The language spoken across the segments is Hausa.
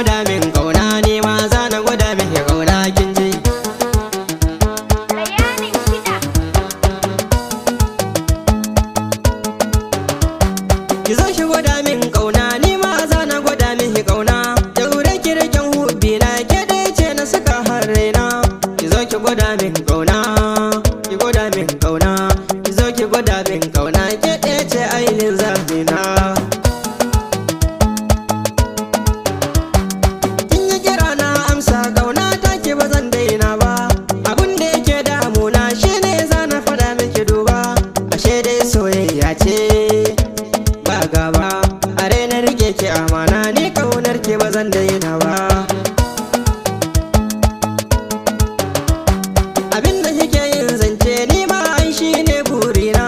gwada min kauna ne ma za na gwada miki kauna kin ji. Bayanin kiɗa. Ki zo ki gwada min kauna ni ma za na gwada miki kauna. Daure ki riken hubbi na ke dai ce na saka har raina. Ki zo ki gwada min kauna, ki gwada min kauna. Ki zo ki gwada min kauna ke dai ce ainihin zafina. Kin yi kira na amsa kauna ta ki ba zan daina ba. Abin da yake damuna shine za na faɗa miki duba. Ashe dai soyayya ce ba gaba, a raina rike ki amana ni kaunar ki ba zan daina ba. Abin da kike yin zance ni ma ai shi ne burina.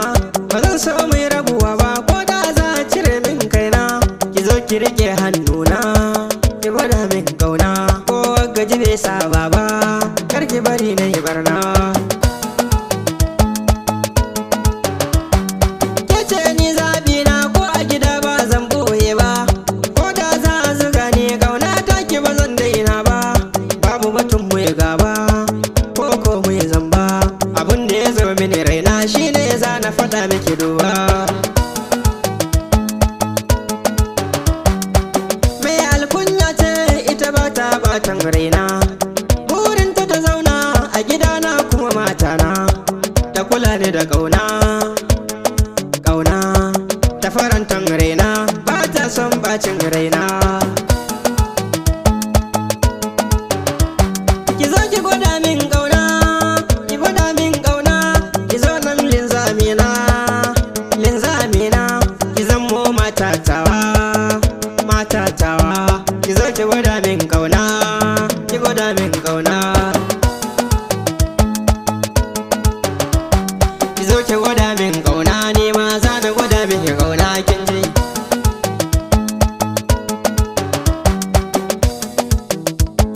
Ba zan so mai rabuwa ba ko da za a cire min kaina. Ki zo ki rike hannuna, ki gwada min kauna. Ko gaji bai saba ba, kar ki bari na yi barna. Kece ni zaɓina ko a gida ba zan ɓoye ba. Ko da za a zuga ni kauna ta ki ba zan daina ba. Babu batun mu ya gaba ko mu ya zamba. Abin da ya zo mini raina shine ya za na faɗa miki duba. Mai alkunya ce ita ba ta batan raina. Burinta ta zauna a gidana kuma matana. Ta kula ni da ƙauna, ƙauna. Ta farantan raina ba ta son bacin raina. Ki zo ki gwada min ƙauna, ki gwada min ƙauna. Ki zo nan linzamina, linzamina. Ki zamo matatawa.